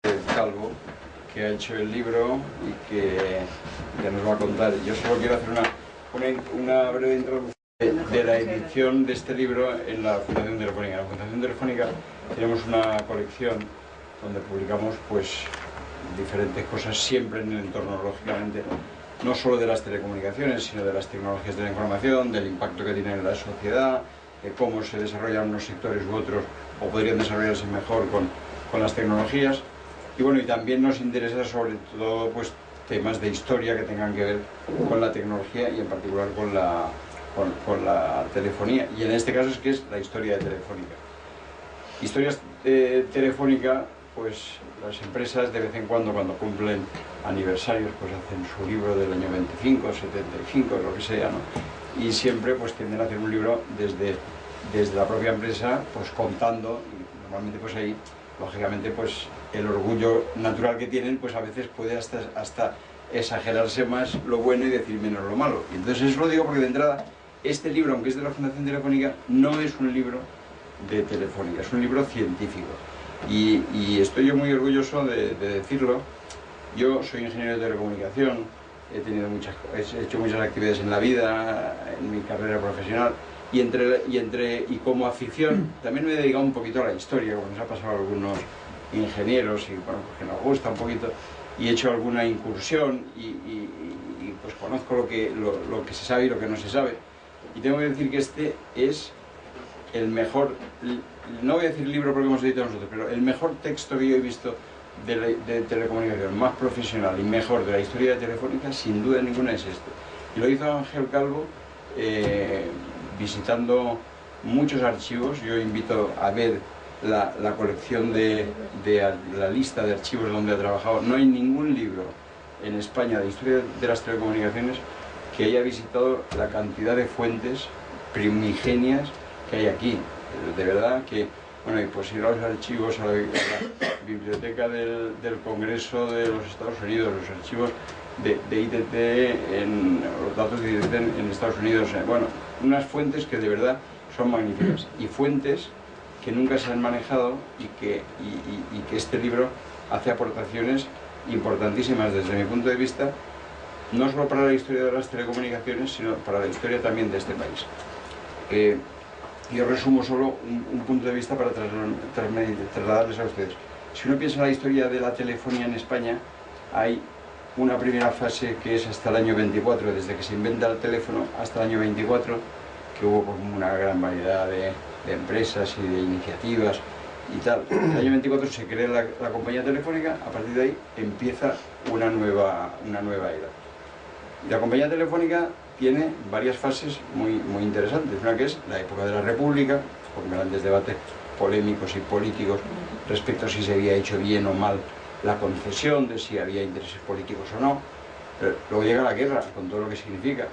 Calvo, que ha hecho el libro y que nos va a contar. Yo solo quiero hacer una breve introducción de la edición de este libro en la Fundación Telefónica. En la Fundación Telefónica tenemos una colección donde publicamos pues diferentes cosas, siempre en el entorno, lógicamente, no solo de las telecomunicaciones, sino de las tecnologías de la información, del impacto que tienen en la sociedad, de cómo se desarrollan unos sectores u otros o podrían desarrollarse mejor con las tecnologías. Y bueno, y también nos interesa sobre todo pues temas de historia que tengan que ver con la tecnología y en particular con la telefonía. Y en este caso es que es la historia de Telefónica. Historias de Telefónica, pues las empresas de vez en cuando cumplen aniversarios, pues hacen su libro del año 25, 75, lo que sea, ¿no? Y siempre pues tienden a hacer un libro desde la propia empresa, pues contando, y normalmente pues ahí, lógicamente, pues el orgullo natural que tienen, pues a veces puede hasta exagerarse más lo bueno y decir menos lo malo. Y entonces eso lo digo porque de entrada, este libro, aunque es de la Fundación Telefónica, no es un libro de Telefónica, es un libro científico. Y estoy yo muy orgulloso de decirlo. Yo soy ingeniero de telecomunicación, he hecho muchas actividades en la vida, en mi carrera profesional, y como afición también me he dedicado un poquito a la historia, como nos ha pasado a algunos ingenieros, y bueno, porque nos gusta un poquito, y he hecho alguna incursión y pues conozco lo que se sabe y lo que no se sabe. Y tengo que decir que este es el mejor, no voy a decir libro porque hemos editado nosotros, pero el mejor texto que yo he visto de telecomunicación, más profesional y mejor de la historia de Telefónica, sin duda ninguna, es este. Y lo hizo Ángel Calvo visitando muchos archivos. Yo invito a ver la colección de la lista de archivos donde ha trabajado. No hay ningún libro en España de historia de las telecomunicaciones que haya visitado la cantidad de fuentes primigenias que hay aquí. De verdad que, bueno, y pues ir a los archivos, a la biblioteca del Congreso de los Estados Unidos, los archivos de ITT, los datos de ITT en Estados Unidos, bueno, unas fuentes que de verdad son magníficas, y fuentes que nunca se han manejado y que este libro hace aportaciones importantísimas desde mi punto de vista, no solo para la historia de las telecomunicaciones, sino para la historia también de este país. Yo resumo solo un punto de vista para trasladarles a ustedes. Si uno piensa en la historia de la telefonía en España, hay una primera fase que es hasta el año 24, desde que se inventa el teléfono hasta el año 24, que hubo como una gran variedad de empresas y de iniciativas y tal. En el año 24 se crea la compañía telefónica. A partir de ahí empieza una nueva era. Y la compañía telefónica tiene varias fases muy interesantes. Una que es la época de la República, con grandes debates polémicos y políticos respecto a si se había hecho bien o mal la concesión, de si había intereses políticos o no. Pero luego llega la guerra, con todo lo que significa.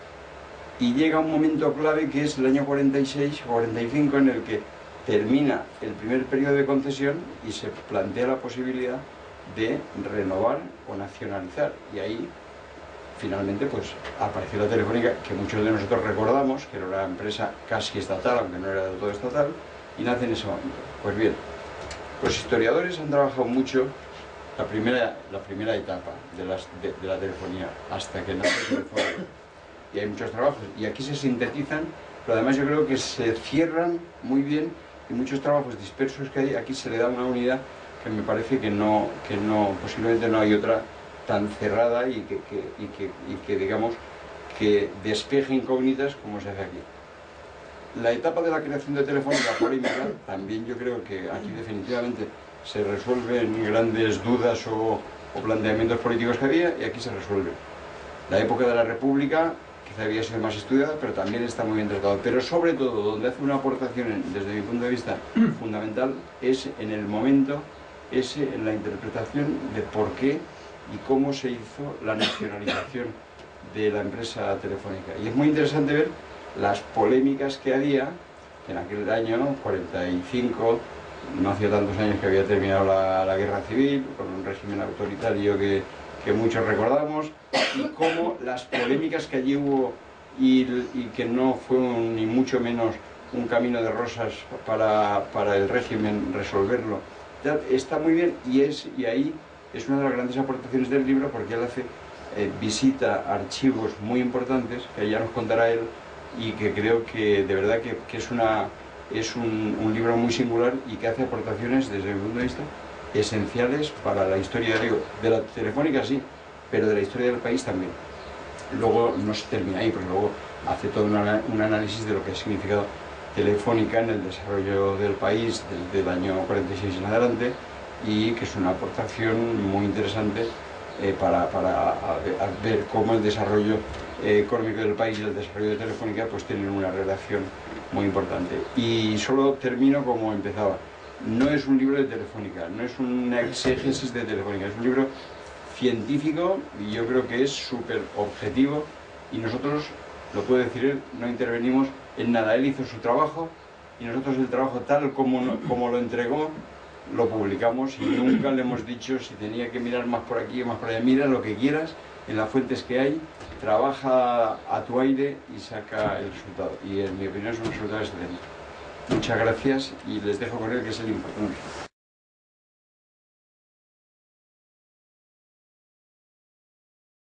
Y llega un momento clave que es el año 46 o 45, en el que termina el primer periodo de concesión y se plantea la posibilidad de renovar o nacionalizar. Y ahí finalmente pues apareció la Telefónica, que muchos de nosotros recordamos, que era una empresa casi estatal, aunque no era del todo estatal, y nace en ese momento. Pues bien, los historiadores han trabajado mucho la primera etapa de la telefonía, hasta que nace el teléfono. Y hay muchos trabajos, y aquí se sintetizan, pero además yo creo que se cierran muy bien, y muchos trabajos dispersos que hay, aquí se le da una unidad que me parece que posiblemente no hay otra tan cerrada y que digamos que despeje incógnitas como se hace aquí. La etapa de la creación de Telefónica polémica, también yo creo que aquí definitivamente se resuelven grandes dudas o planteamientos políticos que había, y aquí se resuelve. La época de la República quizá había sido más estudiada, pero también está muy bien tratado. Pero sobre todo, donde hace una aportación, desde mi punto de vista, fundamental, es en el momento en la interpretación de por qué y cómo se hizo la nacionalización de la empresa telefónica. Y es muy interesante ver las polémicas que había en aquel año 45, no hacía tantos años que había terminado la guerra civil, con un régimen autoritario que muchos recordamos, y cómo las polémicas que allí hubo y que no fue ni mucho menos un camino de rosas para el régimen resolverlo, está muy bien y ahí es una de las grandes aportaciones del libro, porque él hace visita archivos muy importantes, que ya nos contará él, y que creo que de verdad que es un libro muy singular y que hace aportaciones desde mi punto de vista esenciales para la historia, digo, de la Telefónica sí, pero de la historia del país también. Luego no se termina ahí, porque luego hace todo un análisis de lo que ha significado Telefónica en el desarrollo del país desde el año 46 en adelante, y que es una aportación muy interesante para ver cómo el desarrollo económico del país y el desarrollo de Telefónica pues tienen una relación muy importante. Y solo termino como empezaba. No es un libro de Telefónica, no es una exégesis de Telefónica, es un libro científico, y yo creo que es súper objetivo, y nosotros, lo puede decir él, no intervenimos en nada. Él hizo su trabajo y nosotros el trabajo tal como lo entregó lo publicamos, y nunca le hemos dicho si tenía que mirar más por aquí o más por allá. Mira lo que quieras en las fuentes que hay, trabaja a tu aire y saca el resultado, y en mi opinión es un resultado excelente. Muchas gracias, y les dejo con él, que es el importante.